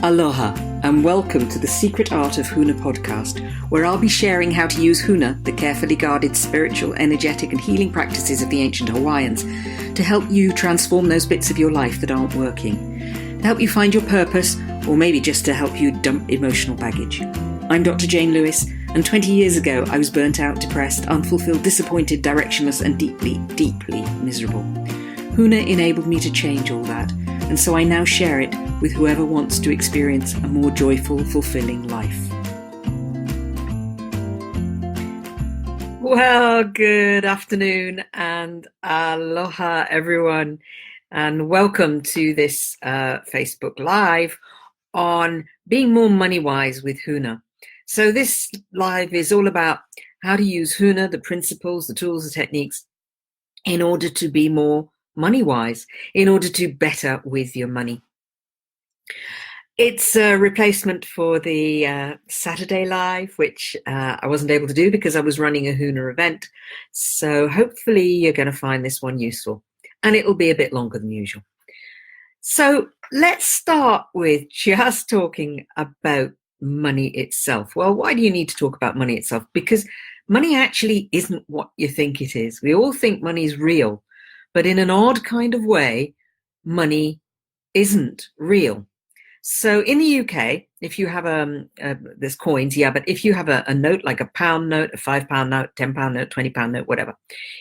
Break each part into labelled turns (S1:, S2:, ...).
S1: Aloha and welcome to the Secret Art of Huna podcast, where I'll be sharing how to use Huna, the carefully guarded spiritual, energetic and healing practices of the ancient Hawaiians, to help you transform those bits of your life that aren't working, to help you find your purpose, or maybe just to help you dump emotional baggage. I'm Dr. Jane Lewis, and 20 years ago I was burnt out, depressed, unfulfilled, disappointed, directionless and deeply, deeply miserable. Huna enabled me to change all that, and so I now share it with whoever wants to experience a more joyful, fulfilling life. Well, good afternoon and aloha everyone, and welcome to this Facebook Live on being more money-wise with Huna. So this live is all about how to use Huna, the principles, the tools, the techniques, in order to be more money-wise, in order to better with your money. It's a replacement for the Saturday Live, which I wasn't able to do because I was running a Huna event. So hopefully you're going to find this one useful, and it'll be a bit longer than usual. So let's start with just talking about money itself. Well, why do you need to talk about money itself? Because money actually isn't what you think it is. We all think money is real, but in an odd kind of way, money isn't real. So in the UK, if you have there's coins, yeah, but if you have a note, like a pound note, a £5 note, £10 note, £20 note, whatever,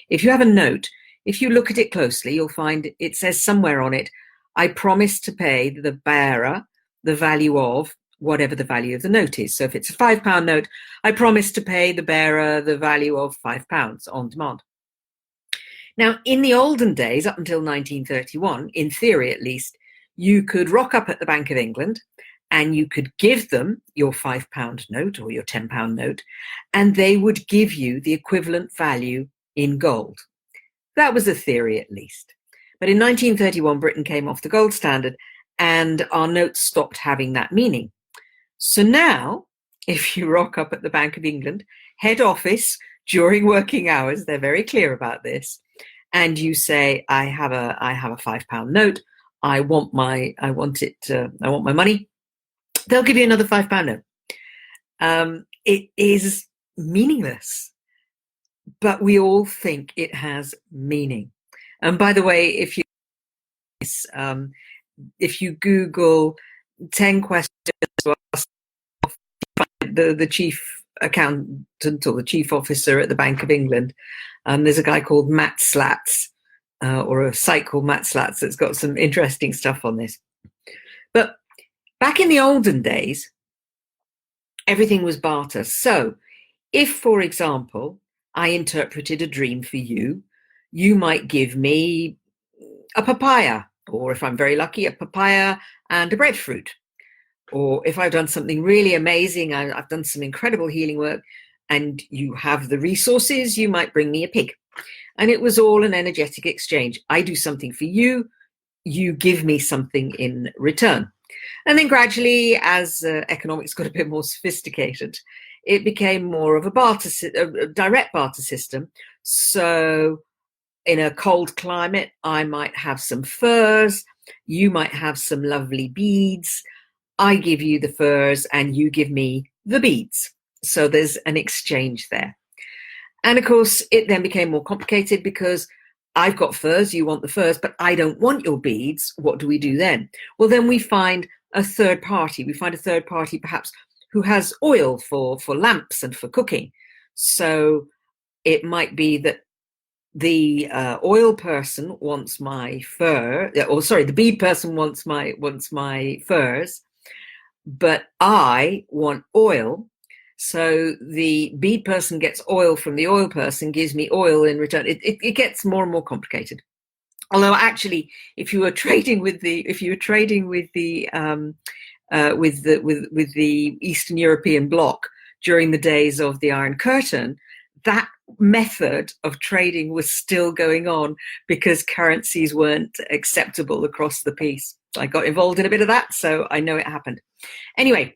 S1: if you have a note, if you look at it closely, you'll find it says somewhere on it, I promise to pay the bearer the value of whatever the value of the note is. So if it's a £5 note, I promise to pay the bearer the value of £5 on demand. Now, in the olden days, up until 1931, in theory at least, you could rock up at the Bank of England and you could give them your £5 note or your £10 note, and they would give you the equivalent value in gold. That was a theory at least. But in 1931, Britain came off the gold standard and our notes stopped having that meaning. So now, if you rock up at the Bank of England, head office during working hours, they're very clear about this, and you say, I have a £5 note, I want my money, they'll give you another £5 note. It is meaningless, but we all think it has meaning. And by the way, if you Google 10 questions to ask the chief accountant or the chief officer at the Bank of England, there's a guy called Matt Slats, or a site called Matt Slats that's got some interesting stuff on this. But back in the olden days, everything was barter. So if, for example, I interpreted a dream for you, you might give me a papaya, or if I'm very lucky, a papaya and a breadfruit. Or if I've done something really amazing, I've done some incredible healing work, and you have the resources, you might bring me a pig. And it was all an energetic exchange. I do something for you, you give me something in return. And then gradually, as economics got a bit more sophisticated, it became more of a direct barter system. So in a cold climate, I might have some furs, you might have some lovely beads, I give you the furs and you give me the beads. So there's an exchange there. And of course, it then became more complicated because I've got furs, you want the furs, but I don't want your beads. What do we do then? Well, then we find a third party. We find a third party perhaps who has oil for lamps and for cooking. So it might be that the oil person wants my fur, the bead person wants my furs, but I want oil. So the bead person gets oil from the oil person, gives me oil in return. It gets more and more complicated. Although actually, if you were trading with the Eastern European bloc during the days of the Iron Curtain, that method of trading was still going on because currencies weren't acceptable across the piece. I got involved in a bit of that, so I know it happened. Anyway,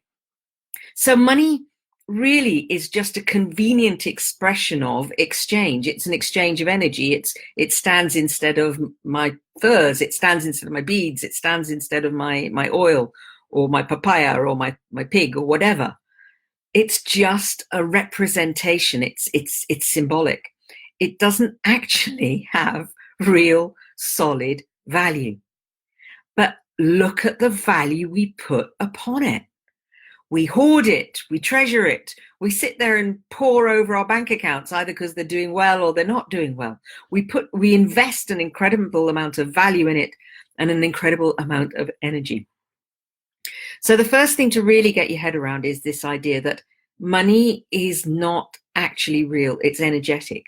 S1: so money really is just a convenient expression of exchange. It's an exchange of energy. It stands instead of my furs. It stands instead of my beads. It stands instead of my oil or my papaya or my pig or whatever. It's just a representation. It's symbolic. It doesn't actually have real solid value. But look at the value we put upon it. We hoard it, we treasure it, we sit there and pore over our bank accounts, either because they're doing well or they're not doing well. We invest an incredible amount of value in it and an incredible amount of energy. So the first thing to really get your head around is this idea that money is not actually real, it's energetic.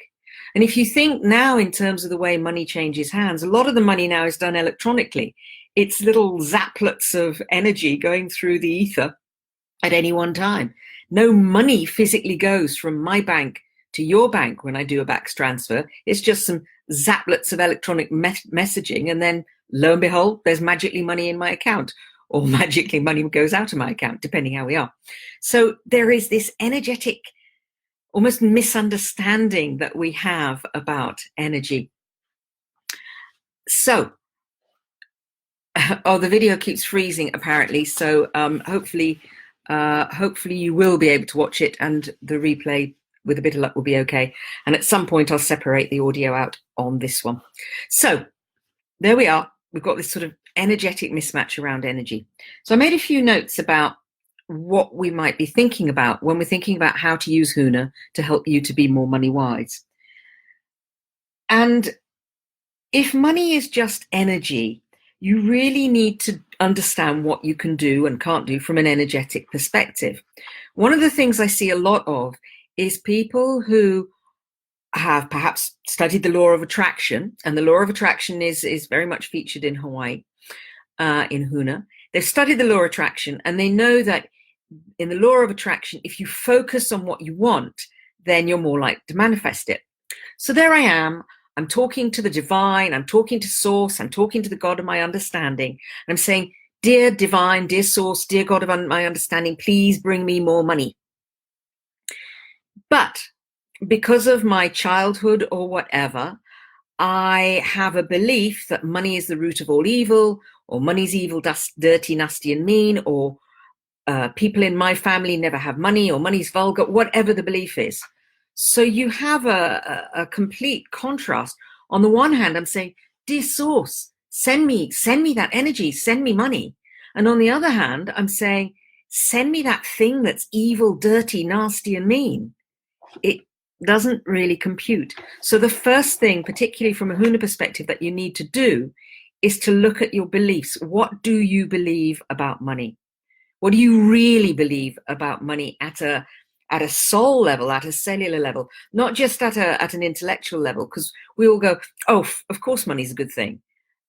S1: And if you think now in terms of the way money changes hands, a lot of the money now is done electronically. It's little zaplets of energy going through the ether at any one time. No money physically goes from my bank to your bank when I do a BACS transfer. It's just some zaplets of electronic messaging, and then lo and behold, there's magically money in my account, or magically money goes out of my account, depending how we are. So there is this energetic, almost misunderstanding that we have about energy. So, the video keeps freezing apparently. So hopefully you will be able to watch it, and the replay with a bit of luck will be okay. And at some point I'll separate the audio out on this one. So there we are. We've got this sort of energetic mismatch around energy. So I made a few notes about what we might be thinking about when we're thinking about how to use Huna to help you to be more money wise. And if money is just energy, you really need to understand what you can do and can't do from an energetic perspective. One of the things I see a lot of is people who have perhaps studied the law of attraction, and the law of attraction is very much featured in Hawaii, in Huna. They've studied the law of attraction, and they know that in the law of attraction, if you focus on what you want, then you're more likely to manifest it. So there I am. I'm talking to the divine, I'm talking to source, I'm talking to the God of my understanding. And I'm saying, dear divine, dear source, dear God of my understanding, please bring me more money. But because of my childhood or whatever, I have a belief that money is the root of all evil, or money's evil, dirty, nasty, and mean, or people in my family never have money, or money's vulgar, whatever the belief is. So you have a complete contrast. On the one hand, I'm saying, dear source, send me that energy, send me money. And on the other hand, I'm saying, send me that thing that's evil, dirty, nasty, and mean. It doesn't really compute. So the first thing, particularly from a Huna perspective, that you need to do is to look at your beliefs. What do you believe about money? What do you really believe about money at a soul level, at a cellular level, not just at an intellectual level? Because we all go, oh, of course money's a good thing.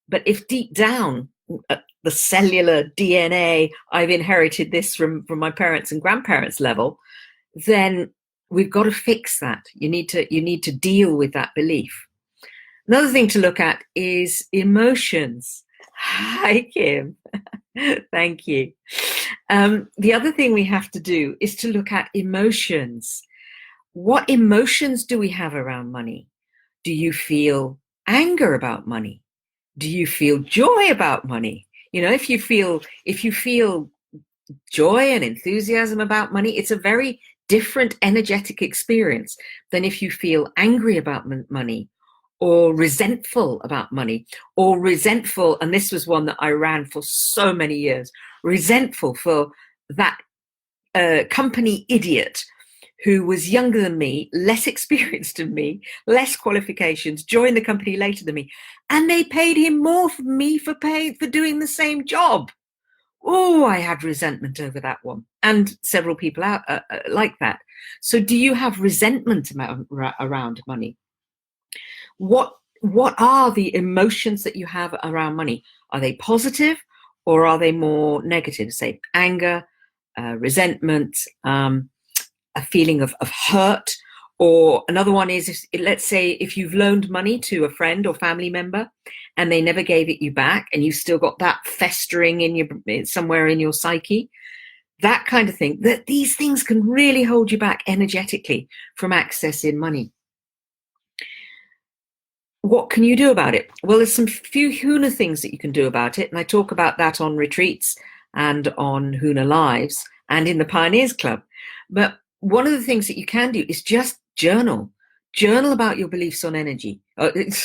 S1: But if deep down at the cellular DNA, I've inherited this from my parents and grandparents level, then we've got to fix that. You need to deal with that belief. Another thing to look at is emotions. Hi, Kim. Thank you. The other thing we have to do is to look at emotions. What emotions do we have around money? Do you feel anger about money? Do you feel joy about money? You know, if you feel joy and enthusiasm about money, it's a very different energetic experience than if you feel angry about money, or resentful about money, or resentful, and this was one that I ran for so many years, resentful for that company idiot who was younger than me, less experienced than me, less qualifications, joined the company later than me, and they paid him more for me for doing the same job. Oh, I had resentment over that one, and several people out like that. So do you have resentment around money? What are the emotions that you have around money? Are they positive, or are they more negative? Say anger, resentment, a feeling of hurt. Or another one is, let's say if you've loaned money to a friend or family member and they never gave it you back, and you've still got that festering in somewhere in your psyche, that kind of thing, that these things can really hold you back energetically from accessing money. What can you do about it? Well, there's some few Huna things that you can do about it, and I talk about that on retreats and on Huna Lives and in the Pioneers Club. But one of the things that you can do is just journal. Journal about your beliefs on energy,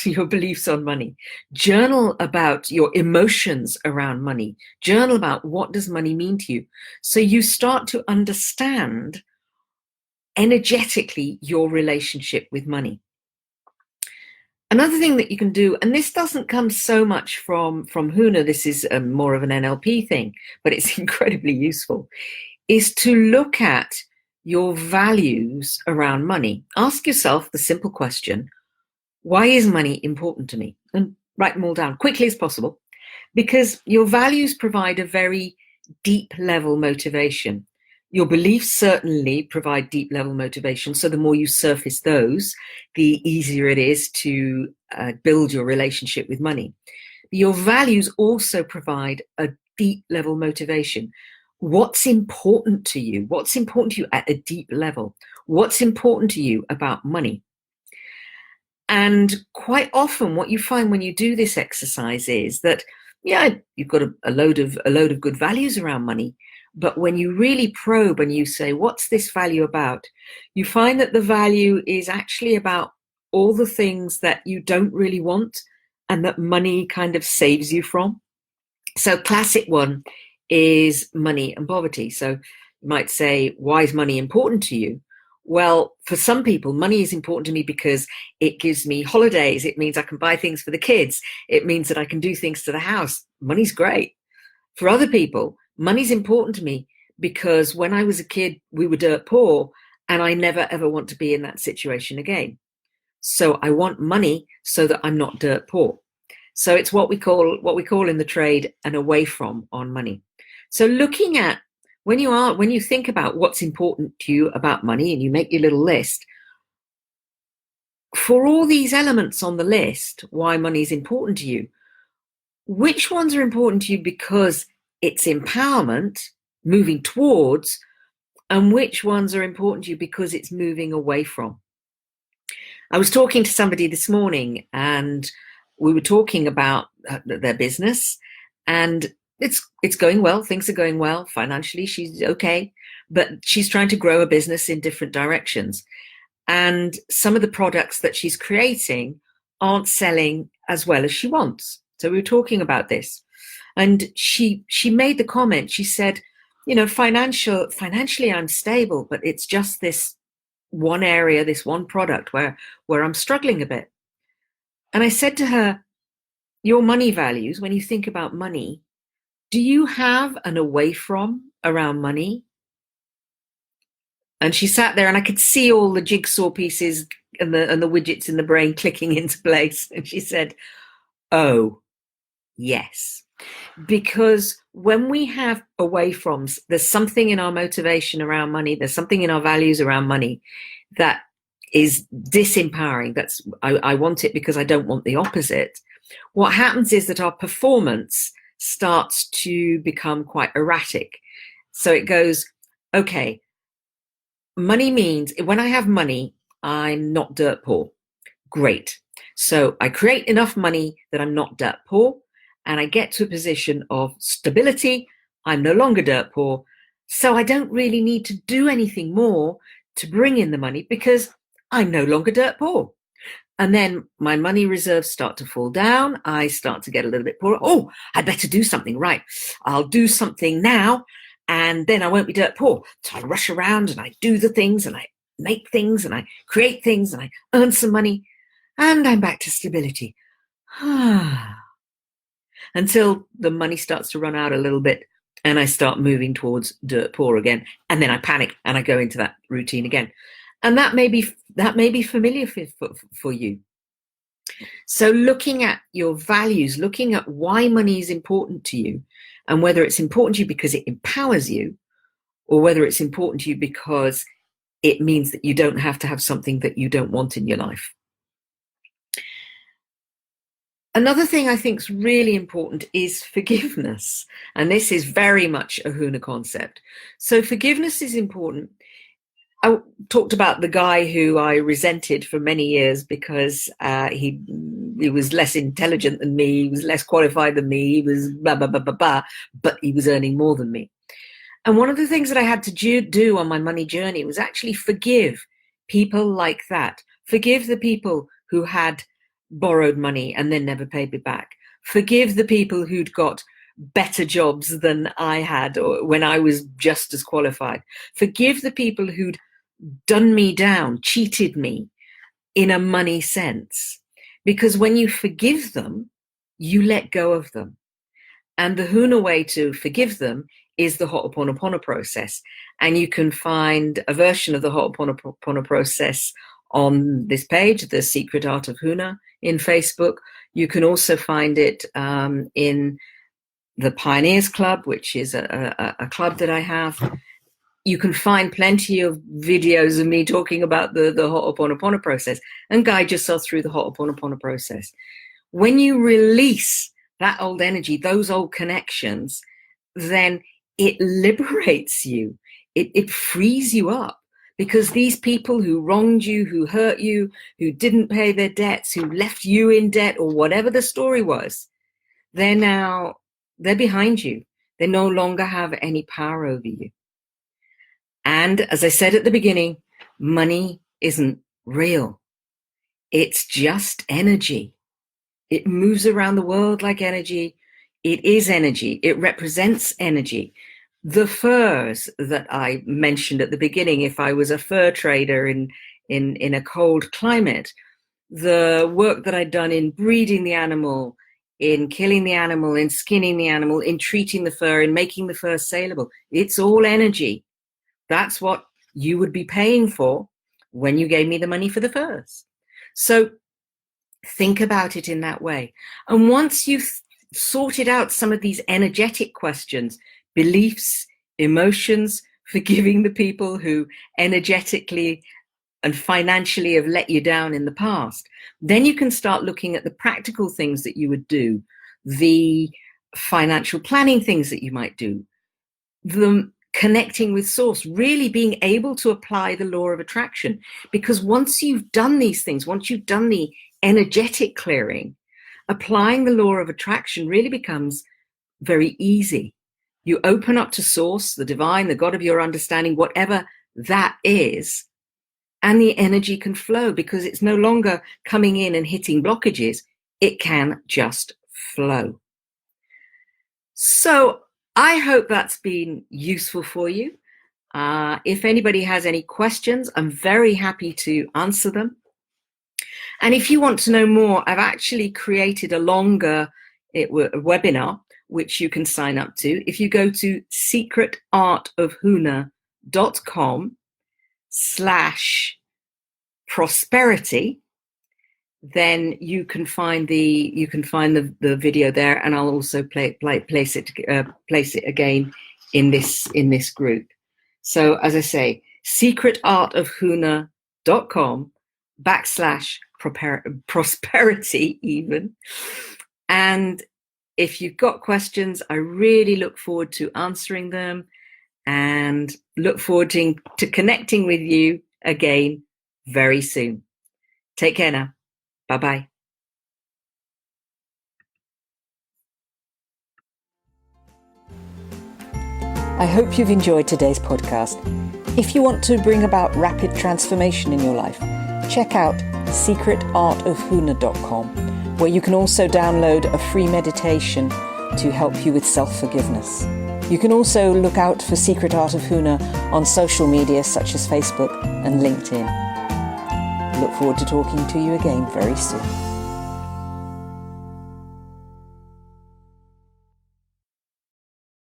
S1: your beliefs on money. Journal about your emotions around money. Journal about what does money mean to you. So you start to understand energetically your relationship with money. Another thing that you can do, and this doesn't come so much from Huna, this is more of an NLP thing, but it's incredibly useful, is to look at your values around money. Ask yourself the simple question, why is money important to me? And write them all down quickly as possible, because your values provide a very deep level motivation. Your beliefs certainly provide deep level motivation. So the more you surface those, the easier it is to build your relationship with money. Your values also provide a deep level motivation. What's important to you? What's important to you at a deep level? What's important to you about money? And quite often what you find when you do this exercise is that, yeah, you've got a load of good values around money, but when you really probe and you say, what's this value about? You find that the value is actually about all the things that you don't really want and that money kind of saves you from. So classic one is money and poverty. So you might say, why is money important to you? Well, for some people, money is important to me because it gives me holidays. It means I can buy things for the kids. It means that I can do things to the house. Money's great. For other people, money's important to me because when I was a kid, we were dirt poor, and I never ever want to be in that situation again. So I want money so that I'm not dirt poor. So it's what we call in the trade an away from on money. So looking at when you think about what's important to you about money and you make your little list, for all these elements on the list, why money is important to you, which ones are important to you because it's empowerment, moving towards, and which ones are important to you because it's moving away from? I was talking to somebody this morning and we were talking about their business, and it's going well. Things are going well financially. She's okay, but she's trying to grow a business in different directions. And some of the products that she's creating aren't selling as well as she wants. So we were talking about this, and she made the comment. She said, you know, financially I'm stable, but it's just this one area, this one product where I'm struggling a bit. And I said to her, your money values, when you think about money, do you have an away from around money? And she sat there and I could see all the jigsaw pieces and the widgets in the brain clicking into place. And she said, oh, yes. Because when we have away froms, there's something in our motivation around money, there's something in our values around money that is disempowering. That's I want it because I don't want the opposite. What happens is that our performance starts to become quite erratic. So it goes, okay, money means when I have money, I'm not dirt poor. Great. So I create enough money that I'm not dirt poor, and I get to a position of stability. I'm no longer dirt poor. So I don't really need to do anything more to bring in the money because I'm no longer dirt poor. And then my money reserves start to fall down. I start to get a little bit poorer. Oh, I'd better do something. Right. I'll do something now, and then I won't be dirt poor. So I rush around and I do the things and I make things and I create things and I earn some money, and I'm back to stability. Until the money starts to run out a little bit and I start moving towards dirt poor again. And then I panic and I go into that routine again. And that may be familiar for you. So looking at your values, looking at why money is important to you, and whether it's important to you because it empowers you, or whether it's important to you because it means that you don't have to have something that you don't want in your life. Another thing I think is really important is forgiveness. And this is very much a Huna concept. So forgiveness is important. I talked about the guy who I resented for many years because he was less intelligent than me, he was less qualified than me, he was blah, blah, blah, blah, blah, but he was earning more than me. And one of the things that I had to do on my money journey was actually forgive people like that. Forgive the people who had borrowed money and then never paid me back. Forgive the people who'd got better jobs than I had or when I was just as qualified. Forgive the people who'd done me down, cheated me in a money sense. Because when you forgive them, you let go of them. And the Huna way to forgive them is the Ho'oponopono process. And you can find a version of the Ho'oponopono process on this page, The Secret Art of Huna, in Facebook. You can also find it in the Pioneers Club, which is a club that I have. You can find plenty of videos of me talking about the Ho'oponopono process and guide yourself through the Ho'oponopono process. When you release that old energy, those old connections, then it liberates you. It frees you up, because these people who wronged you, who hurt you, who didn't pay their debts, who left you in debt, or whatever the story was, they're behind you. They no longer have any power over you. And as I said at the beginning, money isn't real. It's just energy. It moves around the world like energy. It is energy. It represents energy. The furs that I mentioned at the beginning, if I was a fur trader in a cold climate, the work that I'd done in breeding the animal, in killing the animal, in skinning the animal, in treating the fur, in making the fur saleable, it's all energy. That's what you would be paying for when you gave me the money for the furs. So think about it in that way. And once you've sorted out some of these energetic questions, beliefs, emotions, forgiving the people who energetically and financially have let you down in the past, then you can start looking at the practical things that you would do, the financial planning things that you might do, the connecting with source, really being able to apply the law of attraction. Because once you've done these things, once you've done the energetic clearing, applying the law of attraction really becomes very easy. You open up to source, the divine, the God of your understanding, whatever that is, and the energy can flow, because it's no longer coming in and hitting blockages. It can just flow. So I hope that's been useful for you. If anybody has any questions, I'm very happy to answer them. And if you want to know more, I've actually created a longer webinar, which you can sign up to. If you go to secretartofhuna.com/prosperity, then you can find the video there, and I'll also place it again in this group. So as I say, secretartofhuna.com/prosperity even. And if you've got questions, I really look forward to answering them, and look forward to connecting with you again very soon. Take care now. Bye-bye. I hope you've enjoyed today's podcast. If you want to bring about rapid transformation in your life, check out secretartofhuna.com, where you can also download a free meditation to help you with self-forgiveness. You can also look out for Secret Art of Huna on social media such as Facebook and LinkedIn. Look forward to talking to you again very soon.